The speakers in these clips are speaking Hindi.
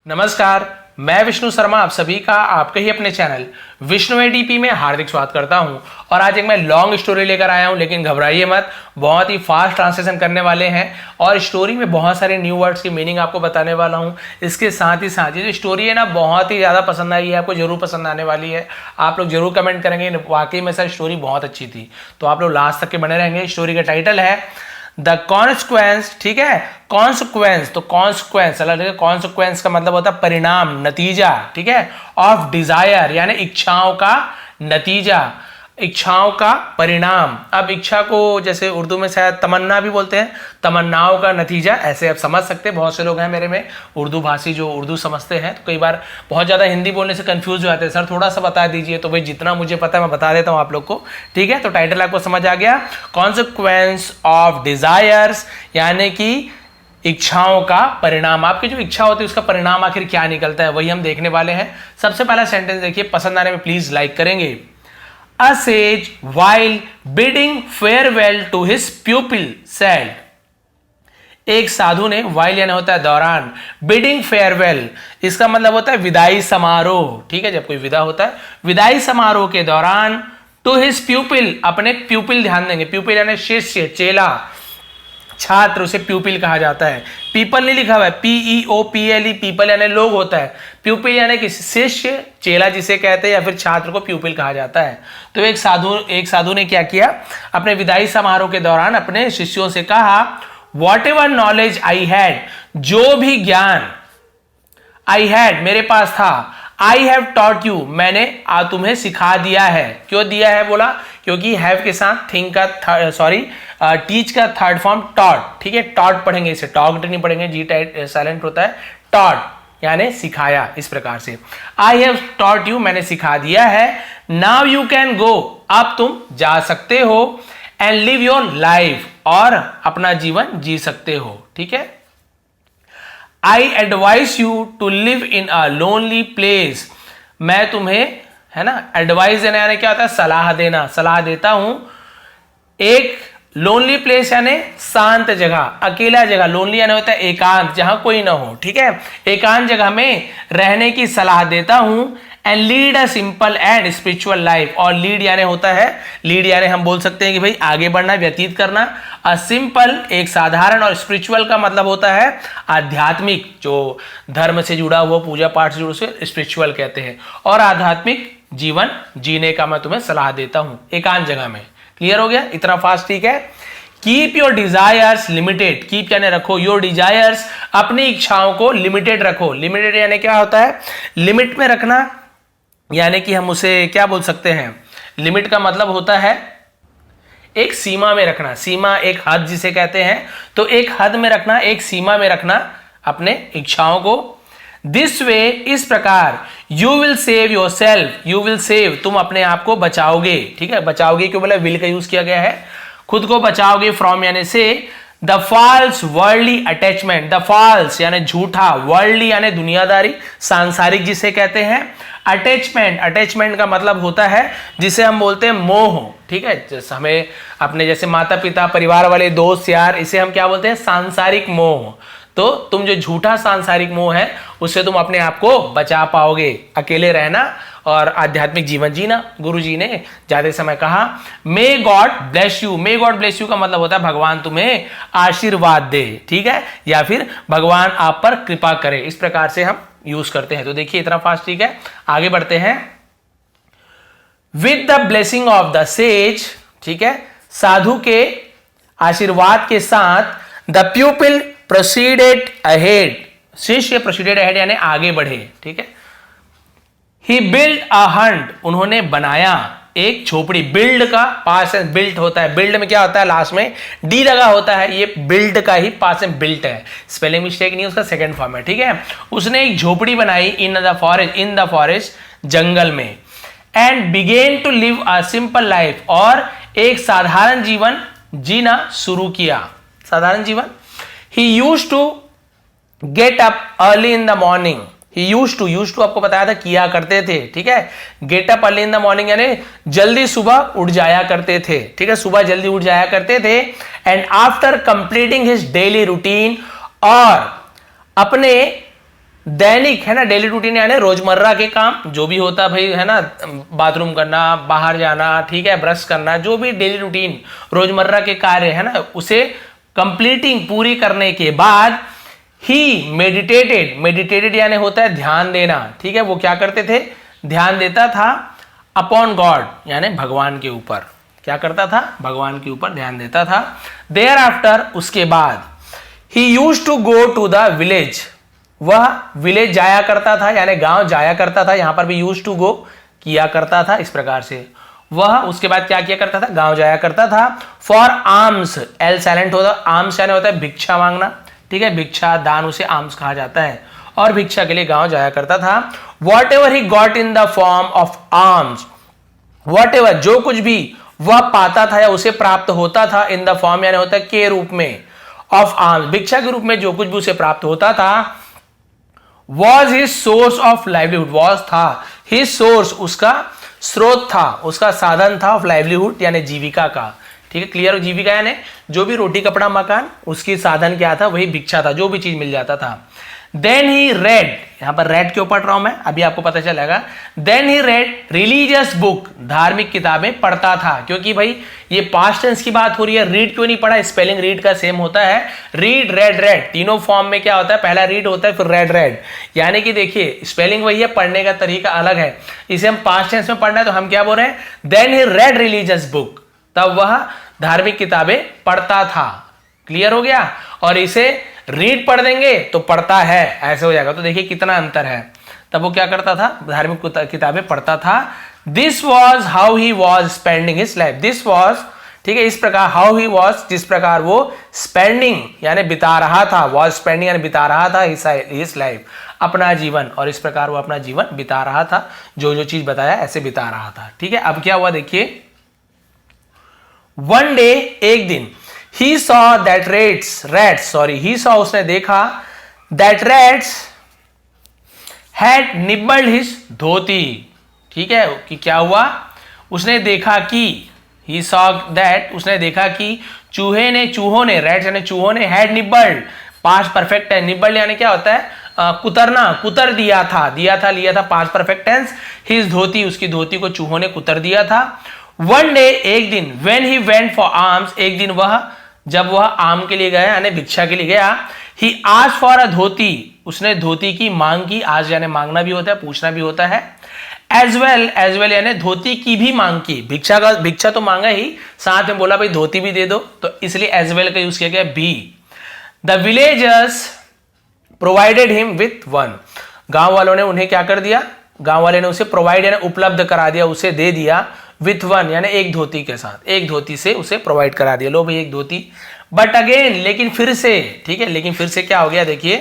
नमस्कार, मैं विष्णु शर्मा आप सभी का आपके ही अपने चैनल विष्णु एडीपी में हार्दिक स्वागत करता हूं। और आज एक मैं लॉन्ग स्टोरी लेकर आया हूं, लेकिन घबराइए मत, बहुत ही फास्ट ट्रांसलेशन करने वाले हैं और स्टोरी में बहुत सारे न्यू वर्ड्स की मीनिंग आपको बताने वाला हूं। इसके साथ ही ये जो स्टोरी है ना, बहुत ही ज़्यादा पसंद आई है, आपको जरूर पसंद आने वाली है। आप लोग जरूर कमेंट करेंगे वाकई में सर स्टोरी बहुत अच्छी थी, तो आप लोग लास्ट तक के बने रहेंगे। स्टोरी का टाइटल है द कॉन्सिक्वेंस, ठीक है, कॉन्सिक्वेंस। तो कॉन्सिक्वेंस अलग, कॉन्सिक्वेंस का मतलब होता है परिणाम, नतीजा, ठीक है, ऑफ डिजायर यानी इच्छाओं का नतीजा, इच्छाओं का परिणाम। अब इच्छा को जैसे उर्दू में शायद तमन्ना भी बोलते हैं, तमन्नाओं का नतीजा, ऐसे आप समझ सकते हैं। बहुत से लोग हैं मेरे में उर्दू भाषी जो उर्दू समझते हैं, तो कई बार बहुत ज़्यादा हिंदी बोलने से कंफ्यूज हो जाते हैं, सर थोड़ा सा बता दीजिए। तो भाई जितना मुझे पता है मैं बता देता हूँ आप लोग को, ठीक है। तो टाइटल आपको समझ आ गया, कॉन्सिक्वेंस ऑफ डिजायर्स यानी कि इच्छाओं का परिणाम। आपकी जो इच्छा होती है उसका परिणाम आखिर क्या निकलता है, वही हम देखने वाले हैं। सबसे पहला सेंटेंस देखिए, पसंद आने में प्लीज लाइक करेंगे। A sage, while bidding farewell to his pupil, said, एक साधु ने, while यानी होता है दौरान, bidding farewell इसका मतलब होता है विदाई समारोह, ठीक है, जब कोई विदा होता है, विदाई समारोह के दौरान, to his pupil, अपने प्यूपिल ध्यान देंगे, प्यूपिल यानी शिष्य, चेला, छात्र, उसे प्यूपिल कहा जाता है। पीपल नहीं लिखा हुआ है, PEOPLE, पीपल यानी लोग होता है, प्यूपिल यानी कि शिष्य, चेला जिसे कहते हैं, या फिर छात्र को प्यूपिल कहा जाता है। तो एक साधु ने क्या किया, अपने विदाई समारोह के दौरान अपने शिष्यों से कहा, what ever knowledge I had, जो भी ज्ञान आई हैड मेरे पास था, आई हैव टॉट यू, मैंने तुम्हें सिखा दिया है। क्यों दिया है बोला, क्योंकि हैव के साथ थिंक का टीच का थर्ड फॉर्म टॉट, ठीक है, टॉट पढ़ेंगे, इसे टॉक्ड नहीं पढ़ेंगे, जी साइलेंट होता है, टॉट यानी सिखाया, इस प्रकार से। आई हैव टॉट यू, मैंने सिखा दिया है। नाउ यू कैन गो, अब तुम जा सकते हो, एंड लिव योर लाइफ, और अपना जीवन जी सकते हो, ठीक है। I advise you to live in a lonely place, मैं तुम्हें, है ना, एडवाइस देना यानी क्या होता है, सलाह देना, सलाह देता हूं। एक लोनली प्लेस यानी शांत जगह, अकेला जगह, लोनली यानी होता है एकांत, जहां कोई ना हो, ठीक है, एकांत जगह में रहने की सलाह देता हूं। And lead a simple and spiritual life, और लीड यानी होता है, लीड यानी हम बोल सकते हैं कि भाई आगे बढ़ना, व्यतीत करना। अ सिंपल एक साधारण, और स्पिरिचुअल का मतलब होता है आध्यात्मिक, जो धर्म से जुड़ा हुआ, पूजा पाठ से जुड़ा, उसे स्पिरिचुअल कहते हैं। और आध्यात्मिक जीवन जीने का मैं तुम्हें सलाह देता हूं एकांत जगह में। क्लियर हो गया इतना फास्ट, ठीक है। Keep your desires limited, keep यानी रखो, योर डिजायर्स अपनी इच्छाओं को लिमिटेड रखो। लिमिटेड यानी क्या होता है, लिमिट में रखना, यानी कि हम उसे क्या बोल सकते हैं, लिमिट का मतलब होता है एक सीमा में रखना, सीमा एक हद जिसे कहते हैं, तो एक हद में रखना, एक सीमा में रखना अपने इच्छाओं को। दिस वे, इस प्रकार, you will save your self, you will save, तुम अपने आप को बचाओगे, ठीक है, बचाओगे क्यों बोला, विल का यूज किया गया है, खुद को बचाओगे, फ्रॉम यानी से, the false worldly attachment, the false यानी झूठा, वर्ल्डली यानी दुनियादारी, सांसारिक जिसे कहते हैं, अटैचमेंट, अटैचमेंट का मतलब होता है जिसे हम बोलते हैं मोह, ठीक है, जैसे हमें अपने जैसे माता पिता, परिवार वाले, दोस्त यार, इसे हम क्या बोलते हैं, सांसारिक मोह। तो तुम जो झूठा सांसारिक मोह है उससे तुम अपने आप को बचा पाओगे, अकेले रहना और आध्यात्मिक जीवन जीना। गुरु जी ने जाते समय कहा, may God bless you, may God bless you का मतलब होता है भगवान तुम्हें आशीर्वाद दे, ठीक है, या फिर भगवान आप पर कृपा करे, इस प्रकार से हम यूज करते हैं। तो देखिए इतना फास्ट, ठीक है, आगे बढ़ते हैं। With the blessing of the sage, ठीक है, साधु के आशीर्वाद के साथ, द प्यूपिल प्रोसीडेड अहेड, शिष्य प्रोसीडेड अहेड यानी आगे बढ़े, ठीक है। ही बिल्ड अ हंट, उन्होंने बनाया एक झोपड़ी, बिल्ड का पास में बिल्ट होता है, बिल्ड में क्या होता है, लास्ट में डी लगा होता है, ये बिल्ड का ही पास में बिल्ट है, स्पेलिंग मिस्टेक नहीं, उसका सेकंड फॉर्म है, ठीक है। उसने एक झोपड़ी बनाई इन द फॉरेस्ट, जंगल में। And begin to live a simple life, और एक साधारण जीवन जीना शुरू किया, साधारण जीवन। He used to get up early in the morning, he used to आपको बताया था किया करते थे, ठीक है, get up early in the morning यानी जल्दी सुबह उठ जाया करते थे, ठीक है, सुबह जल्दी उठ जाया करते थे। And after completing his daily routine, और अपने दैनिक है ना, डेली रूटीन यानी रोजमर्रा के काम जो भी होता भाई है ना, बाथरूम करना, बाहर जाना, ठीक है, ब्रश करना, जो भी डेली रूटीन रोजमर्रा के कार्य है ना, उसे कंप्लीटिंग पूरी करने के बाद ही मेडिटेटेड यानी होता है ध्यान देना, ठीक है, वो क्या करते थे, ध्यान देता था अपॉन गॉड यानी भगवान के ऊपर, क्या करता था, भगवान के ऊपर ध्यान देता था। देयर आफ्टर उसके बाद he used to go to the village, वह विलेज जाया करता था यानी गांव जाया करता था, यहां पर भी यूज्ड टू गो किया करता था, इस प्रकार से वह उसके बाद क्या किया करता था, गांव जाया करता था। फॉर आर्म्स, एल साइलेंट होता, आर्म्स यानी होता है भिक्षा मांगना, ठीक है, भिक्षा दान उसे आर्म्स कहा जाता है, और भिक्षा के लिए गांव जाया करता था। What ever he got in the form of arms, what ever जो कुछ भी वह पाता था या उसे प्राप्त होता था, इन द फॉर्म यानी होता है के रूप में, ऑफ आर्म्स भिक्षा के रूप में जो कुछ भी उसे प्राप्त होता था, was his source of livelihood, was था हिज सोर्स उसका स्रोत था, उसका साधन था, ऑफ लाइवलीहुड यानी जीविका का, ठीक है, क्लियर, जीविका यानी जो भी रोटी कपड़ा मकान उसकी साधन क्या था, वही भिक्षा था, जो भी चीज मिल जाता था। देन ही रेड, यहां पर रेड क्यों पढ़ रहा हूं मैं, अभी आपको पता चलेगा। Then he read religious book, धार्मिक किताबें पढ़ता था, क्योंकि भाई ये पास्ट टेंस की बात हो रही है, रीड क्यों नहीं पढ़ा, स्पेलिंग रीड का सेम होता है, रीड रेड रेड, तीनों फॉर्म में क्या होता है, पहला रीड होता है फिर रेड रेड, यानी कि देखिए स्पेलिंग वही है, पढ़ने का तरीका अलग है, इसे हम पास्ट टेंस में पढ़ना है तो हम क्या बोल रहे हैं, then he read religious book, तब वह धार्मिक किताबें पढ़ता था, क्लियर हो गया, और इसे रीड पढ़ देंगे तो पढ़ता है ऐसे हो जाएगा, तो देखिए कितना अंतर है, तब वो क्या करता था, धार्मिक किताबें पढ़ता था। This was how he was spending his life, this was, ठीक है, इस प्रकार, हाउ ही वॉज, जिस प्रकार वो स्पेंडिंग यानी बिता रहा था, वॉज स्पेंडिंग यानी बिता रहा था हिज लाइफ, अपना जीवन, और इस प्रकार वो अपना जीवन बिता रहा था, जो जो चीज बताया ऐसे बिता रहा था, ठीक है। अब क्या हुआ देखिए, वन डे एक दिन, he saw that he saw उसने देखा that rats had nibbled his धोती, ठीक है, कि क्या हुआ, उसने देखा कि, he saw that उसने देखा कि चूहों ने rats यानी चूहों ने had nibbled, पास्ट परफेक्ट है, nibbled यानी क्या होता है, कुतरना, कुतर दिया था, लिया था, पास्ट परफेक्ट टेंस, his धोती, उसकी धोती को चूहों ने कुतर दिया था। वन डे एक दिन, when he went for alms, एक दिन वह, जब वह आम के लिए गया यानी भिक्षा के लिए गया, ही asked for a धोती, उसने धोती की मांग की, आज यानी मांगना भी होता है, पूछना भी होता है, एज वेल यानी धोती की भी मांग की, भिक्षा तो मांगा ही, साथ में बोला भाई धोती भी दे दो, तो इसलिए एज वेल का यूज किया गया B. The villagers provided him with one, गांव वालों ने उन्हें क्या कर दिया, गांव वाले ने उसे प्रोवाइड यानी उपलब्ध करा दिया, उसे दे दिया, विथ वन यानी एक धोती के साथ, एक धोती से उसे प्रोवाइड करा दिया, लो भाई एक धोती। बट अगेन, लेकिन फिर से, ठीक है, लेकिन फिर से क्या हो गया देखिए,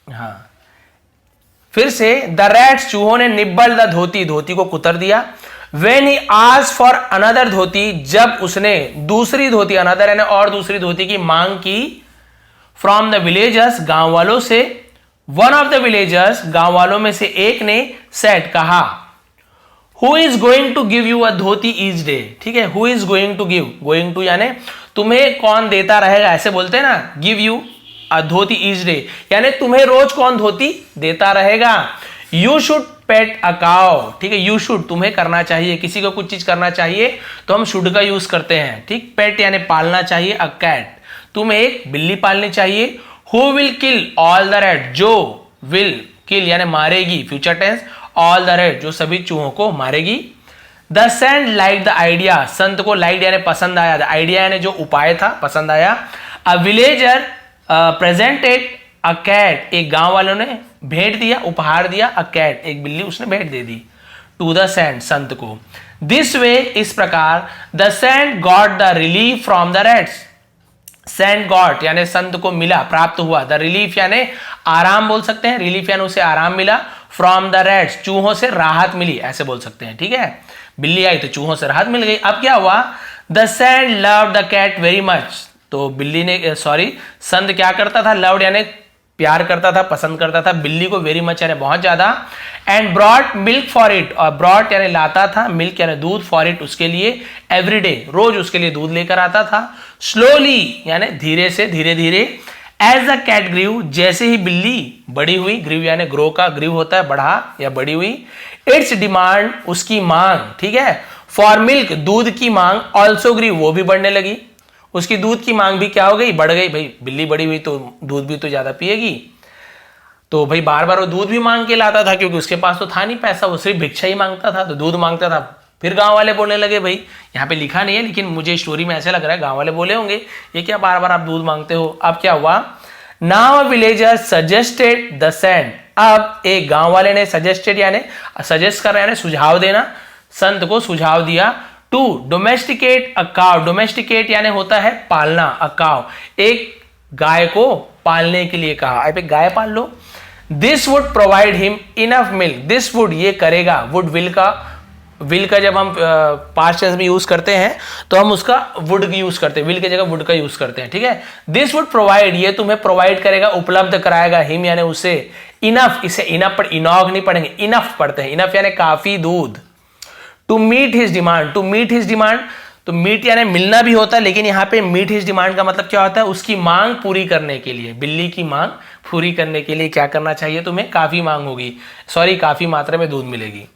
हाँ, फिर से द रैट्स, चूहों ने निब्बल द धोती, धोती को कुतर दिया। When he asked for another dhoti, जब उसने दूसरी धोती, अनदर यानी और दूसरी धोती की मांग की, फ्रॉम द विलेजर्स, गांव वालों से, वन ऑफ द विलेजर्स, गांव वालों में से एक ने सेड, कहा, who is going to give you a dhoti each day, ठीक है, who is going to give, going to यानी तुम्हें कौन देता रहेगा, ऐसे बोलते हैं ना, give you a dhoti each day यानी तुम्हें रोज कौन धोती देता रहेगा। You should pet a cow, ठीक है, यू शुड तुम्हें करना चाहिए, किसी को कुछ चीज करना चाहिए तो हम शुड का यूज करते हैं, ठीक, पेट यानी पालना चाहिए, अ कैट, तुम्हें एक बिल्ली पालनी चाहिए। Who will kill all the rat, जो will kill यानी मारेगी, future tense, all the rat जो सभी चूहों को मारेगी। The saint liked the idea, संत को liked यानी पसंद आया, the idea यानी जो उपाय था पसंद आया। A villager presented a cat, एक गांव वालों ने भेंट दिया, उपहार दिया, a cat एक बिल्ली उसने भेंट दे दी, to the saint संत को। This way इस प्रकार, the saint got the relief from the rats, saint got यानी संत को मिला, प्राप्त हुआ, द रिलीफ यानी आराम बोल सकते हैं, रिलीफ यानी उसे आराम मिला, फ्रॉम द रैट्स चूहों से राहत मिली, ऐसे बोल सकते हैं, ठीक है, बिल्ली आई तो चूहों से राहत मिल गई। अब क्या हुआ, the saint loved the cat very much, तो बिल्ली ने संत क्या करता था, लव्ड यानी प्यार करता था, पसंद करता था बिल्ली को, वेरी मच यानी बहुत ज्यादा, and brought milk for it, और ब्रॉट यानी लाता था, मिल्क यानी दूध, फॉर इट उसके लिए, एवरी डे रोज उसके लिए दूध लेकर आता था, स्लोली यानी धीरे से, धीरे धीरे, एज द कैट ग्रीव, जैसे ही बिल्ली बड़ी हुई, ग्रीव यानी ग्रो का ग्रीव होता है बढ़ा या बड़ी हुई, इट्स डिमांड, उसकी मांग, ठीक है, फॉर मिल्क, दूध की मांग, ऑल्सो ग्रीव, वो भी बढ़ने लगी, उसकी दूध की मांग भी क्या हो गई, बढ़ गई। भाई बिल्ली बड़ी हुई तो दूध भी तो ज्यादा पिएगी, तो भाई बार बार वो दूध भी मांग के लाता था, क्योंकि उसके पास तो था नहीं पैसा, वो सिर्फ भिक्षा ही मांगता था, तो दूध मांगता था। फिर गांव वाले बोलने लगे, भाई यहाँ पे लिखा नहीं है लेकिन मुझे स्टोरी में ऐसे लग रहा है गांव वाले बोले होंगे, ये क्या बार बार आप दूध मांगते हो। अब क्या हुआ, now a villager suggested the sand, अब एक गांव वाले ने सजेस्टेड यानी सजेस्ट कर रहे हैं, सुझाव देना, संत को सुझाव दिया, to domesticate a cow, domesticate यानी होता है पालना, अ काउ, एक गाय को पालने के लिए कहा, अब एक गाय पाल लो। This would provide him enough milk, this would ये करेगा, वुड विल का जब हम पास्ट टेंस में यूज करते हैं तो हम उसका वुड यूज करते हैं, विल की जगह वुड का यूज करते हैं, ठीक है। दिस वुड प्रोवाइड, ये तुम्हें प्रोवाइड करेगा, उपलब्ध कराएगा, हिम यानी उसे, इनफ, इसे इनफ पर इनॉग नहीं पढ़ेंगे, इनफ पढ़ते हैं, इनफ यानी काफी दूध, to meet his demand, to meet his demand, तो मीट यानी मिलना भी होता है, लेकिन यहां पे मीट हिज डिमांड का मतलब क्या होता है, उसकी मांग पूरी करने के लिए, बिल्ली की मांग पूरी करने के लिए क्या करना चाहिए तुम्हें, काफी मांग होगी, सॉरी काफी मात्रा में दूध मिलेगी।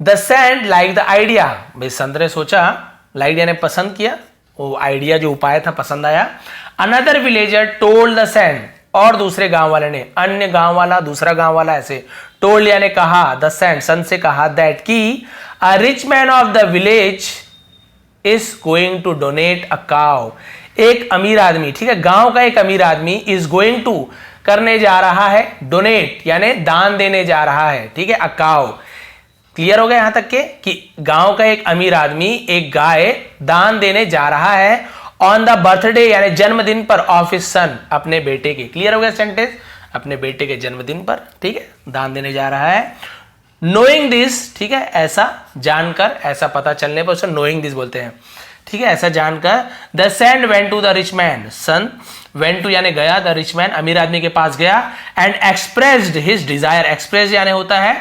The saint liked the idea, भाई संत ने सोचा, लाइक यानी पसंद किया, वो आइडिया जो उपाय था पसंद आया। Another villager told the sand, और दूसरे गांव वाले ने, अन्य गांव वाला दूसरा गांव वाला ऐसे, टोल्ड यानी कहा, द सैंड संत से कहा, दैट की a rich man of the village is going to donate a cow, एक अमीर आदमी, ठीक है, गांव का एक अमीर आदमी, इज गोइंग टू करने जा रहा है, डोनेट यानी दान देने जा रहा है, ठीक है, अ काउ। क्लियर हो गया यहां तक के कि गांव का एक अमीर आदमी एक गाय दान देने जा रहा है, ऑन द बर्थडे यानी जन्मदिन पर, ऑफ हिज सन, अपने बेटे के। क्लियर हो गया सेंटेंस, अपने बेटे के जन्मदिन पर, ठीक है, दान देने जा रहा है। नोइंग दिस, ठीक है, ऐसा जानकर, ऐसा पता चलने पर उसे नोइंग दिस बोलते हैं, ठीक है, ऐसा जानकर। The saint went to the rich man, son went to यानी गया, द रिच मैन अमीर आदमी के पास गया, and expressed his Dzire, express यानी होता है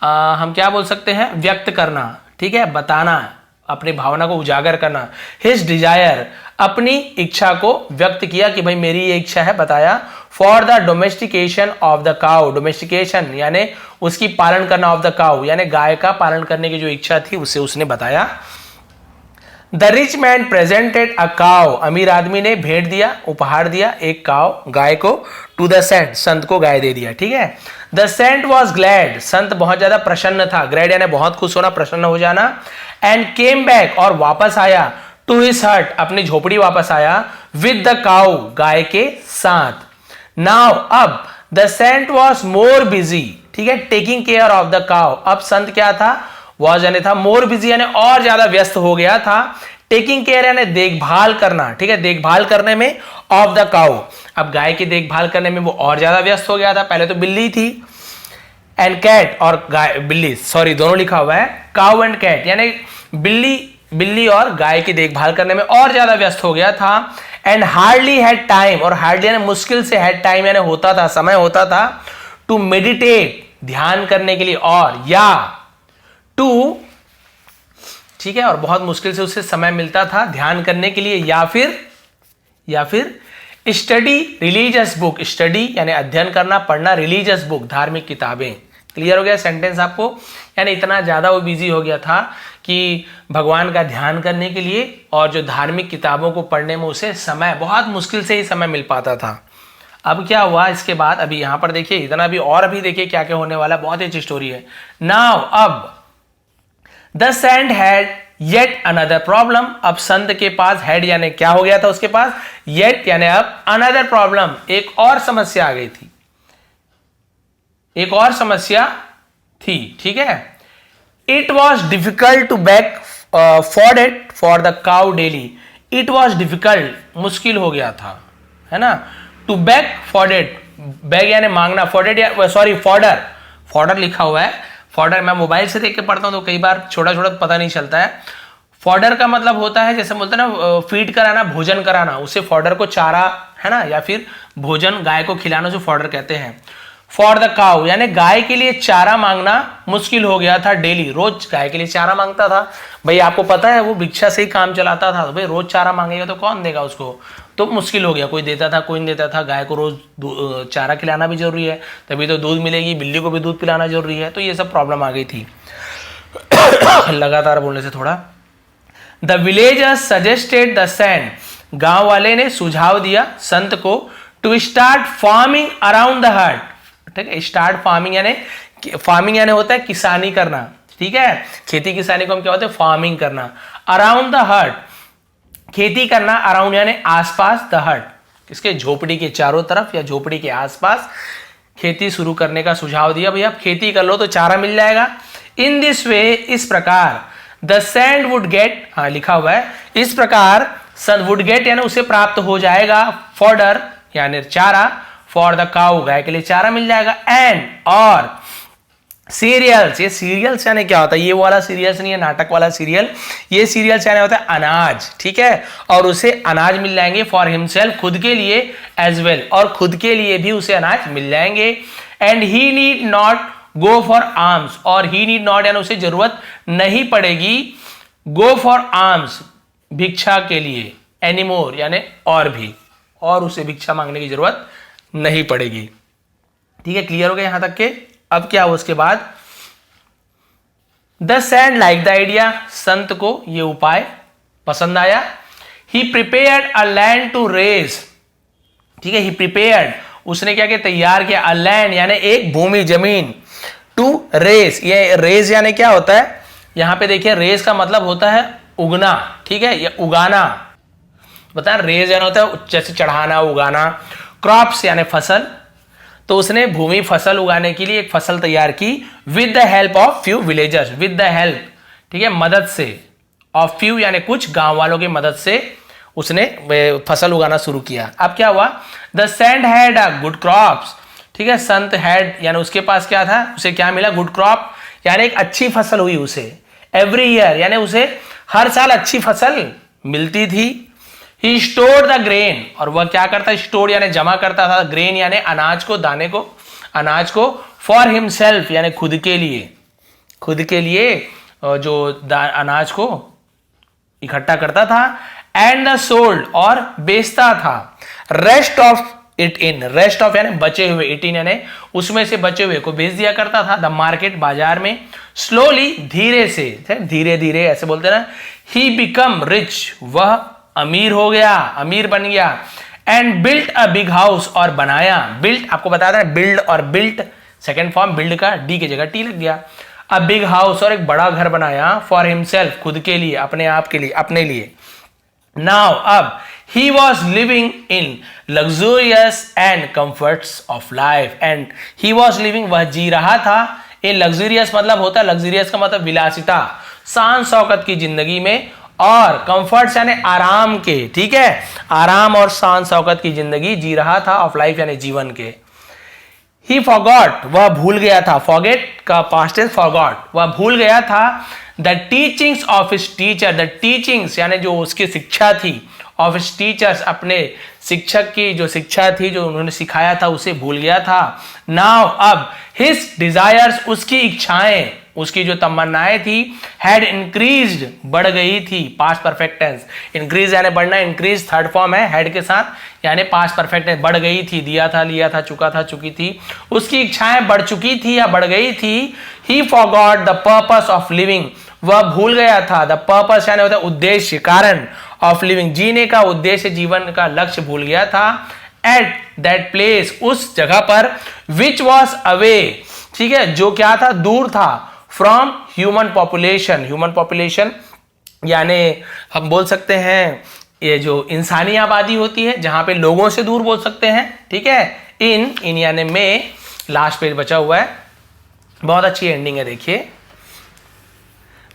हम क्या बोल सकते हैं, व्यक्त करना, ठीक है, बताना, अपनी भावना को उजागर करना, हिज डिजायर, अपनी इच्छा को व्यक्त किया कि भाई मेरी ये इच्छा है, बताया, for the domestication of the cow, domestication यानी उसकी पालन करना, ऑफ द काउ यानी गाय का पालन करने की जो इच्छा थी उसे उसने बताया। The rich man presented a cow, अमीर आदमी ने भेंट दिया, उपहार दिया एक काउ, गाय को, टू द सेंट, संत को गाय दे दिया, ठीक है। द सेंट वॉज ग्लैड, संत बहुत ज्यादा प्रसन्न था, ग्लैड यानी बहुत खुश होना, प्रसन्न हो जाना, एंड केम बैक, और वापस आया, टू हिज हट, अपनी झोपड़ी वापस आया, विद द काउ, गाय के साथ। नाउ अब, the saint was more busy, ठीक है, taking care of the cow, अब संत क्या था, वॉज यानी था, मोर बिजी यानी और ज्यादा व्यस्त हो गया था, टेकिंग केयर यानी देखभाल करना, ठीक है, देखभाल करने में, ऑफ द काउ, अब गाय की देखभाल करने में वो और ज्यादा व्यस्त हो गया था, पहले तो बिल्ली थी, एंड कैट, और गाय बिल्ली, सॉरी दोनों लिखा हुआ है, काउ एंड कैट यानी बिल्ली और गाय की देखभाल करने में और ज्यादा व्यस्त हो गया था। एंड हार्डली हैड टाइम, और हार्डली यानी मुश्किल से, हैड टाइम यानी होता था, समय होता था, टू मेडिटेट ध्यान करने के लिए, और या टू, ठीक है, और बहुत मुश्किल से उसे समय मिलता था ध्यान करने के लिए, या फिर स्टडी रिलीजियस बुक, स्टडी यानी अध्ययन करना, पढ़ना, रिलीजियस बुक धार्मिक किताबें। क्लियर हो गया सेंटेंस आपको, यानी इतना ज्यादा वो बिजी हो गया था कि भगवान का ध्यान करने के लिए और जो धार्मिक किताबों को पढ़ने में उसे समय, बहुत मुश्किल से ही समय मिल पाता था। अब क्या हुआ इसके बाद, अभी यहां पर देखिए इतना भी, और अभी देखिए क्या क्या होने वाला, बहुत ही अच्छी स्टोरी है। नाउ अब, the sand had yet another problem, अब संत के पास, हैड यानी क्या हो गया था उसके पास, येट यानी अब, अनदर प्रॉब्लम एक और समस्या आ गई थी, एक और समस्या थी, ठीक है। It was difficult to back forded for the cow daily, it was difficult मुश्किल हो गया था, है ना, टू बैक फॉर्डेड, बैग यानी मांगना, फॉर्डेड या सॉरी फॉर्डर, फॉर्डर लिखा हुआ है, फॉर्डर मैं मोबाइल से देख के पढ़ता हूं तो कई बार छोटा छोटा पता नहीं चलता है। फॉर्डर का मतलब होता है, जैसे बोलते हैं ना, फीड कराना, भोजन कराना, उसे फॉर्डर को चारा, है ना, या फिर भोजन गाय को खिलाना, उसे फॉर्डर कहते हैं। फॉर द काउ यानी गाय के लिए चारा मांगना मुश्किल हो गया था, डेली, रोज गाय के लिए चारा मांगता था। भाई आपको पता है वो भिक्षा से ही काम चलाता था, तो भाई रोज चारा मांगेगा तो कौन देगा उसको, तो मुश्किल हो गया, कोई देता था कोई नहीं देता था। गाय को रोज चारा खिलाना भी जरूरी है, तभी तो दूध मिलेगी, बिल्ली को भी दूध पिलाना जरूरी है, तो ये सब प्रॉब्लम आ गई थी। लगातार बोलने से थोड़ा। The villagers suggested the saint, गांव वाले ने सुझाव दिया संत को, to start farming around the hut. ठीक है, स्टार्ट फार्मिंग यानी होता है किसानी करना, ठीक है, खेती किसानी को हम क्या होता है, फार्मिंग करना। अराउंड द हट, खेती करना, अराउंड यानी आसपास, द हट इसके झोपड़ी के चारों तरफ या झोपड़ी के आसपास खेती शुरू करने का सुझाव दिया। भैया आप खेती कर लो तो चारा मिल जाएगा। इन दिस वे, इस प्रकार, द सैंड वुड गेट, हाँ लिखा हुआ है, इस प्रकार सन वुड गेट यानी उसे प्राप्त हो जाएगा, फॉडर यानी चारा, फॉर द काउ गाय के लिए चारा मिल जाएगा, एंड और सीरियल्स, ये सीरियल्स यानी क्या होता है, ये वाला सीरियल्स नहीं है नाटक वाला सीरियल, ये सीरियल्स यानी होता है अनाज, ठीक है, और उसे अनाज मिल जाएंगे, फॉर हिमसेल्फ खुद के लिए, एज वेल और खुद के लिए भी उसे अनाज मिल जाएंगे। And he need not go for arms, और ही नीड नॉट यानी उसे जरूरत नहीं पड़ेगी, गो फॉर आर्म्स भिक्षा के लिए, एनीमोर यानी और भी, और उसे भिक्षा मांगने की जरूरत नहीं पड़ेगी। ठीक है, क्लियर हो गया यहां तक के। अब क्या हुआ उसके बाद, the saint liked the idea, संत को यह उपाय पसंद आया। He prepared a land to raise, ठीक है, ही प्रिपेयर्ड उसने क्या किया, तैयार किया, अ लैंड यानी एक भूमि जमीन, टू रेज, ये रेज यानी क्या होता है, यहां पे देखिए रेज का मतलब होता है उगना, ठीक है, या उगाना, बता रेज यानी होता है जैसे चढ़ाना, उगाना, क्रॉप्स यानी फसल, तो उसने भूमि फसल उगाने के लिए एक फसल तैयार की, with the help of few villagers, with the help, ठीक है, मदद से, ऑफ फ्यू यानी कुछ गांव वालों की मदद से उसने फसल उगाना शुरू किया। अब क्या हुआ, the sand had a good crops, ठीक है, संत हैड यानी उसके पास क्या था, उसे क्या मिला, गुड क्रॉप यानी एक अच्छी फसल हुई उसे, एवरी ईयर यानी उसे हर साल अच्छी फसल मिलती थी। ही स्टोर द ग्रेन, और वह क्या करता, स्टोर यानी जमा करता था, ग्रेन यानी अनाज को, दाने को, अनाज को, फॉर हिमसेल्फ यानी खुद के लिए, खुद के लिए जो अनाज को इकट्ठा करता था, एंड द सोल्ड और बेचता था, rest of it in, rest of यानी बचे हुए, इट इन यानी उसमें से बचे हुए को बेच दिया करता था, द मार्केट बाजार में, स्लोली धीरे से, धीरे धीरे ऐसे बोलते ना, ही बिकम रिच वह अमीर हो गया, अमीर बन गया, and built a big house और बनाया, बिल्ट आपको बता दें बिल्ड और बिल्ट सेकेंड फॉर्म, बिल्ड का डी की जगह टी लग गया, अ बिग हाउस और एक बड़ा घर बनाया, फॉर हिमसेल्फ खुद के लिए, अपने आप के लिए, अपने लिए। नाउ अब he was living in luxurious and comforts of life, and he was living वह जी रहा था, in luxurious मतलब होता है, luxurious का मतलब विलासिता, शान शौकत की जिंदगी में, और कंफर्ट्स यानी आराम के, ठीक है, आराम और शान शौकत की जिंदगी जी रहा था, ऑफ लाइफ यानी जीवन के। ही फॉरगॉट वह भूल गया था, फॉरगेट का पास्ट टेंस फॉरगॉट, वह भूल गया था, the teachings of his teacher, the teachings यानी जो उसकी शिक्षा थी, ऑफ हिज टीचर्स अपने शिक्षक की जो शिक्षा थी, जो उन्होंने सिखाया था, उसे भूल गया था। नाउ अब हिज डिजायर्स उसकी इच्छाएं, उसकी जो तमन्नाएं थी, हैड इंक्रीज्ड बढ़ गई थी, पास्ट परफेक्ट टेंस, इंक्रीज यानी बढ़ना, इंक्रीज थर्ड फॉर्म है हैड के साथ, यानी पास्ट परफेक्ट टेंस, बढ़ गई थी, दिया था, लिया था, चुका था, चुकी थी, उसकी इच्छाएं बढ़ चुकी थी या बढ़ गई थी। ही forgot the purpose of living वह भूल गया था, द पर्पस यानी होता है उद्देश्य, कारण, ऑफ लिविंग जीने का उद्देश्य, जीवन का लक्ष्य भूल गया था, एट दैट प्लेस उस जगह पर, विच वॉज अवे, ठीक है, जो क्या था, दूर था, from human population, human population यानी हम बोल सकते हैं ये जो इंसानी आबादी होती है, जहां पे लोगों से दूर बोल सकते हैं, ठीक है, इन यानी में, लास्ट पेज बचा हुआ है, बहुत अच्छी एंडिंग है देखिए,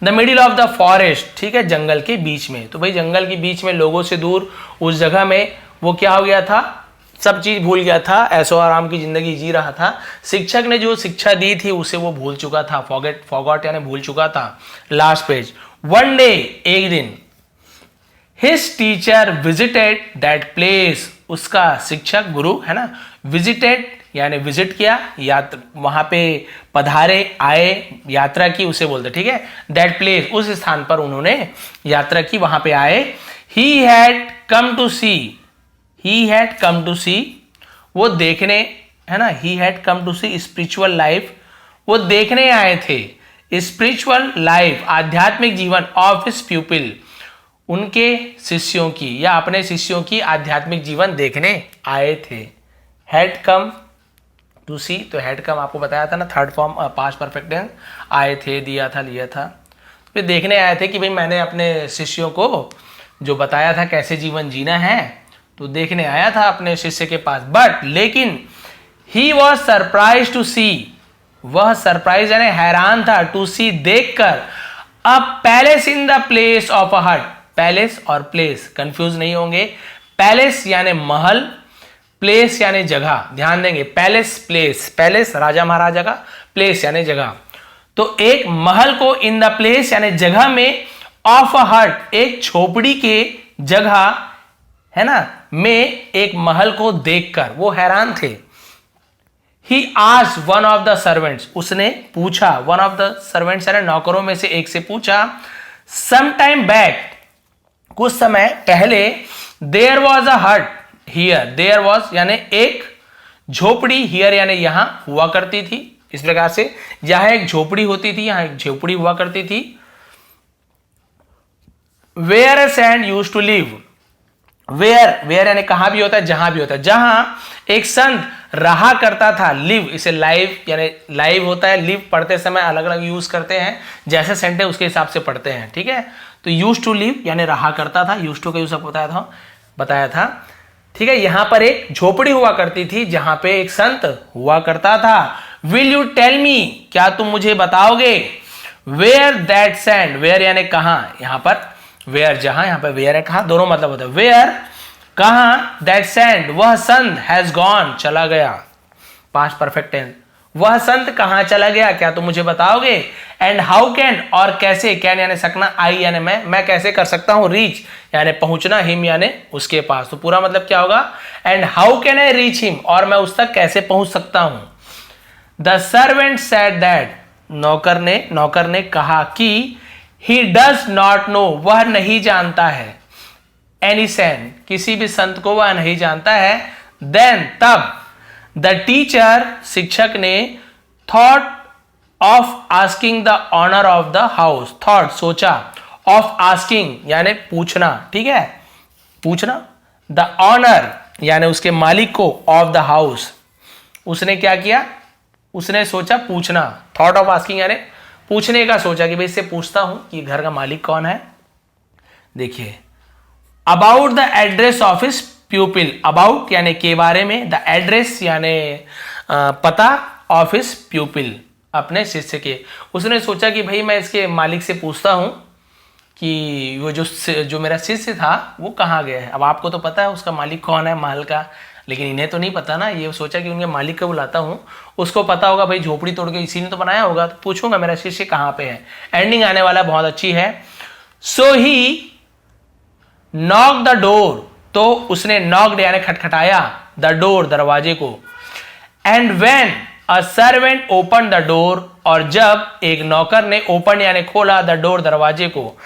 the middle of the forest, ठीक है, जंगल के बीच में, तो भाई जंगल के बीच में लोगों से दूर उस जगह में वो क्या हो गया था, सब चीज भूल गया था, ऐशो आराम की जिंदगी जी रहा था, शिक्षक ने जो शिक्षा दी थी उसे वो भूल चुका था, फॉरगॉट यानी भूल चुका था। लास्ट पेज, वन डे एक दिन, his teacher visited that place उसका शिक्षक गुरु है ना, विजिटेड यानी विजिट किया, यात्रा वहां पे पधारे, आए, यात्रा की उसे बोलते, ठीक है, दैट प्लेस उस स्थान पर उन्होंने यात्रा की, वहां पे आए। He had come to see he had come to see, वो देखने, है ना, he had come to see spiritual life, वो देखने आए थे स्पिरिचुअल लाइफ, आध्यात्मिक जीवन ऑफ हिज प्यूपिल, उनके शिष्यों की या अपने शिष्यों की आध्यात्मिक जीवन देखने आए थे। हैड कम टू सी, तो हैड कम आपको बताया था ना, third form past perfect tense, आए थे, दिया था, लिया था, फिर देखने आए थे कि भाई मैंने अपने शिष्यों को जो बताया था कैसे जीवन जीना है, तो देखने आया था अपने शिष्य के पास। बट लेकिन ही वॉज सरप्राइज टू सी, वह सरप्राइज यानी हैरान था, टू सी देखकर, अ palace in the place of a हट, पैलेस और प्लेस कंफ्यूज नहीं होंगे, पैलेस यानी महल, प्लेस यानी जगह, ध्यान देंगे, पैलेस प्लेस, पैलेस राजा महाराजा का, प्लेस यानी जगह, तो एक महल को इन द प्लेस यानी जगह में, ऑफ अ हट एक झोपड़ी के जगह, है ना, में एक महल को देखकर वो हैरान थे। He asked one of the servants, उसने पूछा, one of the servants यानी नौकरों में से एक से पूछा, some time back, कुछ समय पहले, there was a hut here, there was यानी एक झोपड़ी, here यानी यहां हुआ करती थी, इस प्रकार से यहां एक झोपड़ी होती थी, यहां एक झोपड़ी हुआ करती थी, where a saint used to live, where यानी कहां भी होता है, जहां भी होता है, जहां एक संत रहा करता था, लिव इसे लाइव यानी लाइव होता है, लिव पढ़ते समय अलग अलग यूज करते हैं, जैसे सेंटेंस उसके हिसाब से पढ़ते हैं, ठीक है। तो यूज टू लिव यानी रहा करता था, यूज टू का यूज आपको बताया था, ठीक है। यहां पर एक झोपड़ी हुआ करती थी जहां पे एक संत हुआ करता था। विल यू टेल मी, क्या तुम मुझे बताओगे, वेयर दैट सैंड, वेयर यानी कहां, यहां पर वेयर जहां, यहां पर वेयर है कहां, दोनों मतलब होता है, वेयर कहां, दैट सैंड वह संत, हैज गॉन चला गया, पास्ट परफेक्ट टेंस, वह संत कहां चला गया, क्या तुम मुझे बताओगे। एंड हाउ कैन, और कैसे, कैन यानी सकना, आई यानी मैं कैसे कर सकता हूं, रीच यानी पहुंचना, हिम यानी उसके पास, तो पूरा मतलब क्या होगा, and how can I reach him, और मैं उस तक कैसे पहुंच सकता हूं। द सर्वेंट सेड दैट, नौकर ने कहा कि ही डज नॉट नो, वह नहीं जानता है, एनी सेंट किसी भी संत को वह नहीं जानता है। देन तब, द टीचर शिक्षक ने, thought of asking the owner of the house, thought सोचा, ऑफ आस्किंग यानी पूछना, ठीक है, पूछना, द ऑनर यानी उसके मालिक को, ऑफ द हाउस, उसने क्या किया, उसने सोचा पूछना, थॉट ऑफ आस्किंग यानी पूछने का सोचा कि भाई इससे पूछता हूं कि घर का मालिक कौन है। देखिए, about the address of his प्यूपिल, about यानी के बारे में, द एड्रेस यानी पता, ऑफ हिज प्यूपिल अपने शिष्य के, उसने सोचा कि भाई मैं इसके मालिक से पूछता हूं कि वो जो मेरा शिष्य था वो कहाँ गया है। अब आपको तो पता है उसका मालिक कौन है महल का, लेकिन इन्हें तो नहीं पता ना। ये सोचा कि उनके मालिक को बुलाता हूं, उसको पता होगा भाई झोपड़ी तोड़ के इसी ने तो बनाया होगा, तो पूछूंगा मेरा शिष्य कहाँ पे है। एंडिंग आने वाला बहुत अच्छी है। सो ही नॉक द डोर, तो उसने नॉक्ड यानी खटखटाया, द डोर दरवाजे को। And when a servant open the door, और जब एक नौकर ने ओपन यानी खोला, द डोर दरवाजे को,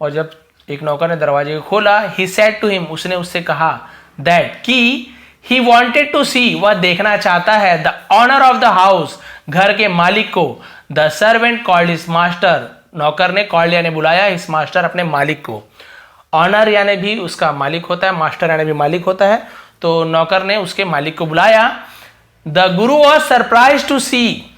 और जब एक नौकर ने दरवाजे को खोला, ही सेड टू हिम, उसने उससे कहा, दैट कि ही वॉन्टेड टू सी, वह देखना चाहता है, the owner of the house, घर के मालिक को। The servant called his master, नौकर ने कॉल्ड यानी बुलाया, हिज मास्टर अपने मालिक को। ऑनर यानी भी उसका मालिक होता है, मास्टर यानी भी मालिक होता है, तो नौकर ने उसके मालिक को बुलाया। The guru was surprise to see,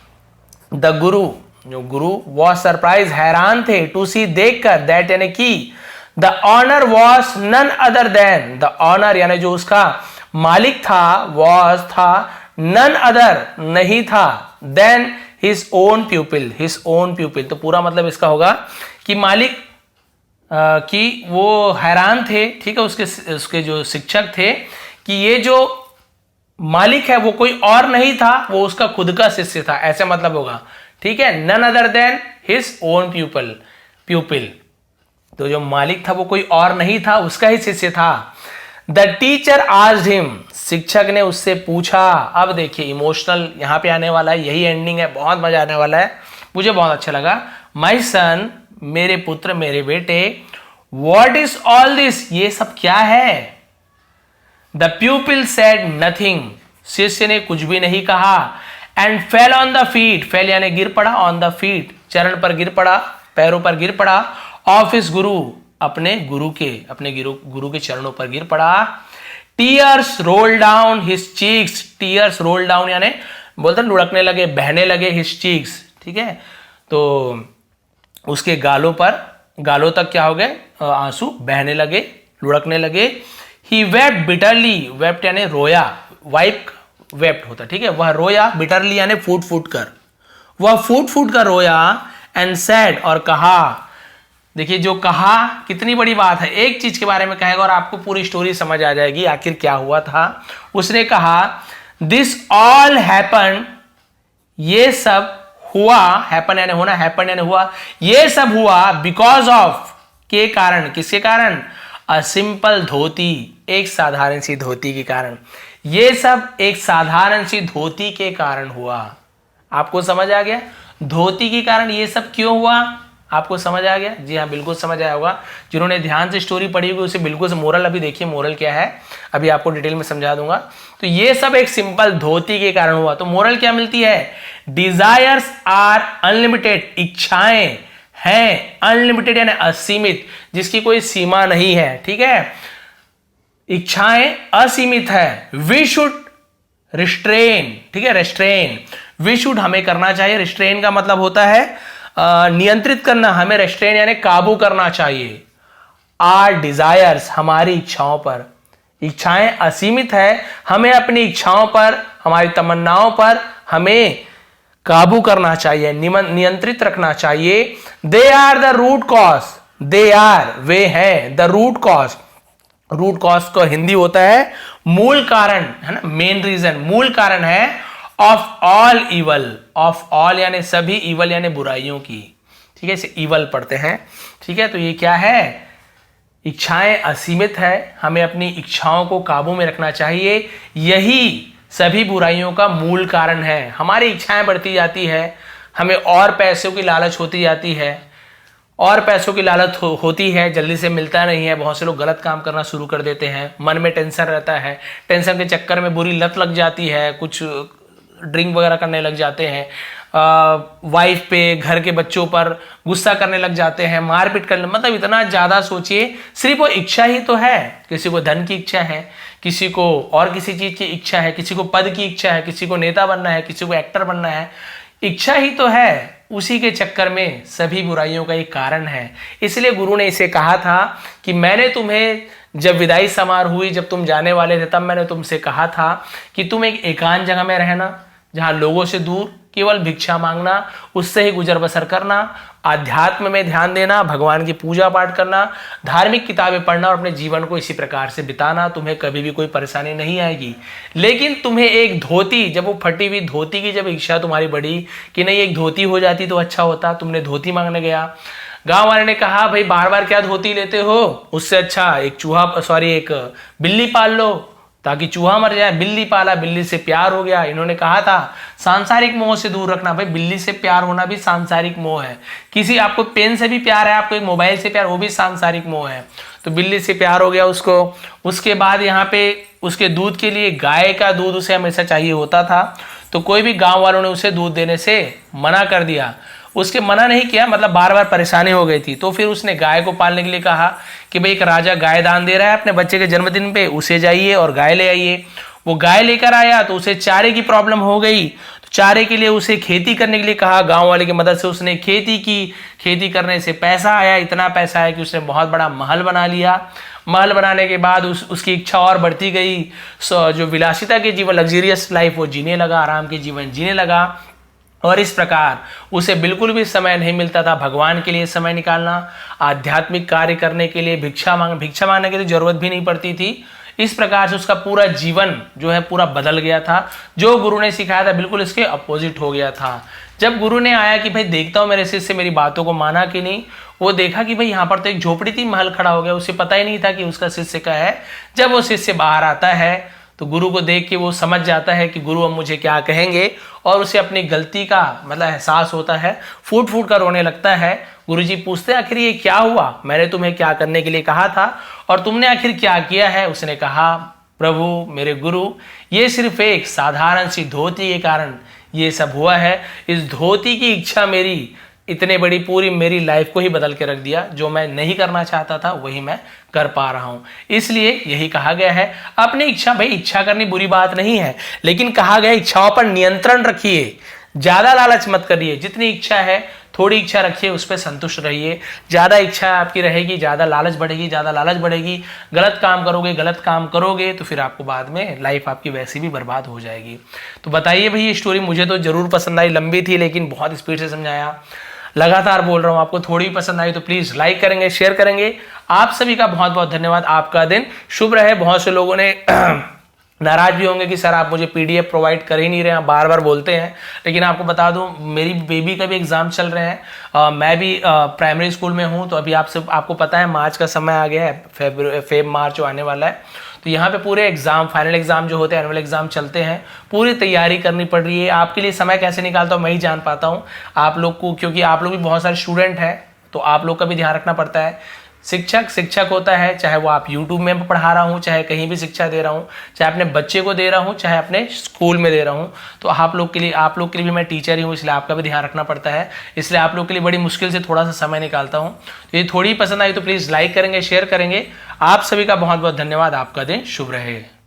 the guru जो गुरु वॉज सरप्राइज हैरान थे, टू सी देखकर, दैट यानी कि the owner was none other than, the owner यानी जो उसका मालिक था, वॉज था, नन अदर नहीं था, than his own pupil, his own pupil. तो पूरा मतलब इसका होगा कि मालिक कि वो हैरान थे, ठीक है, उसके जो शिक्षक थे कि ये जो मालिक है वो कोई और नहीं था, वो उसका खुद का शिष्य था, ऐसे मतलब होगा, ठीक है। None other than his own pupil, तो जो मालिक था वो कोई और नहीं था, उसका ही शिष्य था। द टीचर आस्क्ड हिम, शिक्षक ने उससे पूछा। अब देखिए इमोशनल यहां पे आने वाला है, यही एंडिंग है, बहुत मजा आने वाला है, मुझे बहुत अच्छा लगा। माय सन, मेरे पुत्र, मेरे बेटे, व्हाट इज ऑल दिस, ये सब क्या है। द प्यूपिल सेड नथिंग, शिष्य ने कुछ भी नहीं कहा। And fell on the feet, fail यानी गिर पड़ा, ऑन द फीट चरण पर गिर पड़ा, पैरों पर गिर पड़ा, ऑफ हिज गुरु अपने गुरु के चरणों पर गिर पड़ा। Tears roll down his cheeks, tears roll down यानी बोलते लुढ़कने लगे, बहने लगे, हिज चीक्स, ठीक है, तो उसके गालों तक क्या हो गए, आंसू बहने लगे, लुढ़कने लगे। ही वेप्ट बिटरली, वेप्ट यानी रोया, वाइप वेप्ट होता, ठीक है, वह रोया, बिटरली यानी फूट फूट कर, वह फूट फूट कर रोया। एंड सैड और कहा, देखिए जो कहा कितनी बड़ी बात है, एक चीज के बारे में कहेगा और आपको पूरी स्टोरी समझ आ जाएगी आखिर क्या हुआ था। उसने कहा दिस ऑल हैपन, ये सब हुआ, हैपन यानी होना, हैपन यानी हुआ, ये सब हुआ बिकॉज ऑफ, के कारण, किसके कारण, अ सिंपल धोती, एक साधारण सी धोती के कारण, ये सब एक साधारण सी धोती के कारण हुआ। आपको समझ आ गया धोती के कारण ये सब क्यों हुआ, आपको समझ आ गया? जी हाँ, बिल्कुल समझ आया होगा। जिन्होंने ध्यान से स्टोरी पढ़ी होगी उसे बिल्कुल से मोरल अभी देखिए, मोरल क्या है अभी आपको डिटेल में समझा दूंगा। तो ये सब एक सिंपल धोती के कारण हुआ। तो मोरल क्या मिलती है, डिजायर्स आर अनलिमिटेड, इच्छाएं हैं अनलिमिटेड यानी असीमित, जिसकी कोई सीमा नहीं है, ठीक है, इच्छाएं असीमित है। वी शुड रिस्ट्रेन, ठीक है, रिस्ट्रेन, वी शुड हमें करना चाहिए, रिस्ट्रेन का मतलब होता है नियंत्रित करना, हमें रिस्ट्रेन यानी काबू करना चाहिए। आर डिजायर्स, हमारी इच्छाओं पर, इच्छाएं असीमित है, हमें अपनी इच्छाओं पर, हमारी तमन्नाओं पर हमें काबू करना चाहिए, नियंत्रित रखना चाहिए। They are the root cause, they are वे हैं, the root cause, root cause को हिंदी होता है मूल कारण, है ना, मेन रीजन, मूल कारण है of all evil, of all यानी सभी, इवल यानी बुराइयों की, ठीक है, इसे इवल पढ़ते हैं, ठीक है। तो ये क्या है, इच्छाएं असीमित है, हमें अपनी इच्छाओं को काबू में रखना चाहिए, यही सभी बुराइयों का मूल कारण है। हमारी इच्छाएं बढ़ती जाती है, हमें और पैसों की लालच होती जाती है, और पैसों की लालच होती है, जल्दी से मिलता नहीं है, बहुत से लोग गलत काम करना शुरू कर देते हैं, मन में टेंशन रहता है, टेंशन के चक्कर में बुरी लत लग जाती है, कुछ ड्रिंक वगैरह करने लग जाते हैं, वाइफ पे, घर के बच्चों पर गुस्सा करने लग जाते हैं, मारपीट करने, मतलब इतना ज़्यादा सोचिए, सिर्फ वो इच्छा ही तो है, किसी को धन की इच्छा है, किसी को और किसी चीज़ की इच्छा है, किसी को पद की इच्छा है, किसी को नेता बनना है, किसी को एक्टर बनना है, इच्छा ही तो है, उसी के चक्कर में सभी बुराइयों का एक कारण है। इसलिए गुरु ने इसे कहा था कि मैंने तुम्हें जब विदाई समारोह हुई, जब तुम जाने वाले थे, तब मैंने तुमसे कहा था कि तुम एक एकांत जगह में रहना, जहाँ लोगों से दूर, केवल भिक्षा मांगना, उससे ही गुजर बसर करना, आध्यात्म में ध्यान देना, भगवान की पूजा पाठ करना, धार्मिक किताबें पढ़ना और अपने जीवन को इसी प्रकार से बिताना, तुम्हें कभी भी कोई परेशानी नहीं आएगी। लेकिन तुम्हें एक धोती, जब वो फटी हुई धोती की जब इच्छा तुम्हारी बढ़ी कि नहीं एक धोती हो जाती तो अच्छा होता, तुमने धोती मांगने गया, गांव वाले ने कहा भाई बार बार क्या धोती लेते हो, उससे अच्छा एक बिल्ली पाल लो ताकि चूहा मर जाए। बिल्ली पाला, बिल्ली से प्यार हो गया। इन्होंने कहा था सांसारिक मोह से दूर रखना, भाई बिल्ली से प्यार होना भी सांसारिक मोह है, किसी आपको पेन से भी प्यार है, आपको एक मोबाइल से प्यार, वो भी सांसारिक मोह है। तो बिल्ली से प्यार हो गया उसको। उसके बाद यहाँ पे उसके दूध के लिए गाय का दूध उसे हमेशा चाहिए होता था, तो कोई भी गाँव वालों ने उसे दूध देने से मना कर दिया। उसके मना नहीं किया, मतलब बार बार परेशानी हो गई थी, तो फिर उसने गाय को पालने के लिए कहा कि भाई एक राजा गाय दान दे रहा है अपने बच्चे के जन्मदिन पे, उसे जाइए और गाय ले आइए। वो गाय लेकर आया तो उसे चारे की प्रॉब्लम हो गई, तो चारे के लिए उसे खेती करने के लिए कहा। गांव वाले की मदद से उसने खेती की, खेती करने से पैसा आया, इतना पैसा आया कि उसने बहुत बड़ा महल बना लिया। महल बनाने के बाद उसकी इच्छा और बढ़ती गई, जो विलासिता के जीवन, लग्जरियस लाइफ वो जीने लगा, आराम के जीवन जीने लगा। और इस प्रकार उसे बिल्कुल भी समय नहीं मिलता था भगवान के लिए समय निकालना, आध्यात्मिक कार्य करने के लिए, भिक्षा मांगने के लिए जरूरत भी नहीं पड़ती थी। इस प्रकार से उसका पूरा जीवन जो है पूरा बदल गया था। जो गुरु ने सिखाया था बिल्कुल इसके अपोजिट हो गया था। जब गुरु ने आया कि भाई देखता हूँ मेरे शिष्य मेरी बातों को माना कि नहीं, वो देखा कि भाई यहाँ पर तो एक झोपड़ी थी, महल खड़ा हो गया, उसे पता ही नहीं था कि उसका शिष्य का है। जब वो शिष्य बाहर आता है तो गुरु को देख के वो समझ जाता है कि गुरु अब मुझे क्या कहेंगे, और उसे अपनी गलती का मतलब एहसास होता है, फूट फूट कर रोने लगता है। गुरुजी पूछते हैं आखिर ये क्या हुआ, मैंने तुम्हें क्या करने के लिए कहा था और तुमने आखिर क्या किया है। उसने कहा प्रभु, मेरे गुरु, ये सिर्फ एक साधारण सी धोती के कारण ये सब हुआ है। इस धोती की इच्छा मेरी इतने बड़ी पूरी मेरी लाइफ को ही बदल के रख दिया। जो मैं नहीं करना चाहता था वही मैं कर पा रहा हूं। इसलिए यही कहा गया है, अपनी इच्छा, भाई इच्छा करनी बुरी बात नहीं है, लेकिन कहा गया इच्छाओं पर नियंत्रण रखिए, ज्यादा लालच मत करिए। जितनी इच्छा है थोड़ी इच्छा रखिए, उस पर संतुष्ट रहिए। ज्यादा इच्छा आपकी रहेगी, ज्यादा लालच बढ़ेगी, ज्यादा लालच बढ़ेगी, गलत काम करोगे तो फिर आपको बाद में लाइफ आपकी वैसी भी बर्बाद हो जाएगी। तो बताइए भाई, ये स्टोरी मुझे तो जरूर पसंद आई, लंबी थी लेकिन बहुत स्पीड से समझाया, लगातार बोल रहा हूं। आपको थोड़ी पसंद आई तो प्लीज लाइक करेंगे, शेयर करेंगे। आप सभी का बहुत बहुत धन्यवाद। आपका दिन शुभ रहे। बहुत से लोगों ने नाराज भी होंगे कि सर आप मुझे पीडीएफ प्रोवाइड कर ही नहीं रहे हैं, बार बार बोलते हैं, लेकिन आपको बता दूं मेरी बेबी का भी एग्जाम चल रहे हैं। मैं भी प्राइमरी स्कूल में हूं, तो अभी आपको पता है मार्च का समय आ गया है, मार्च जो आने वाला है, तो यहाँ पे पूरे एग्जाम, फाइनल एग्जाम जो होते हैं, एनुअल एग्जाम चलते हैं, पूरी तैयारी करनी पड़ रही है। आपके लिए समय कैसे निकालता हूँ मैं ही जान पाता हूँ। आप लोग को, क्योंकि आप लोग भी बहुत सारे स्टूडेंट हैं, तो आप लोग का भी ध्यान रखना पड़ता है। शिक्षक होता है, चाहे वो आप यूट्यूब में पढ़ा रहा हूँ, चाहे कहीं भी शिक्षा दे रहा हूँ, चाहे अपने बच्चे को दे रहा हूँ, चाहे अपने स्कूल में दे रहा हूँ, तो आप लोग के लिए भी मैं टीचर ही हूँ, इसलिए आपका भी ध्यान रखना पड़ता है। इसलिए आप लोग के लिए बड़ी मुश्किल से थोड़ा सा समय निकालता हूँ। तो ये थोड़ी पसंद आई तो प्लीज़ लाइक करेंगे, शेयर करेंगे। आप सभी का बहुत बहुत धन्यवाद। आपका दिन शुभ रहे।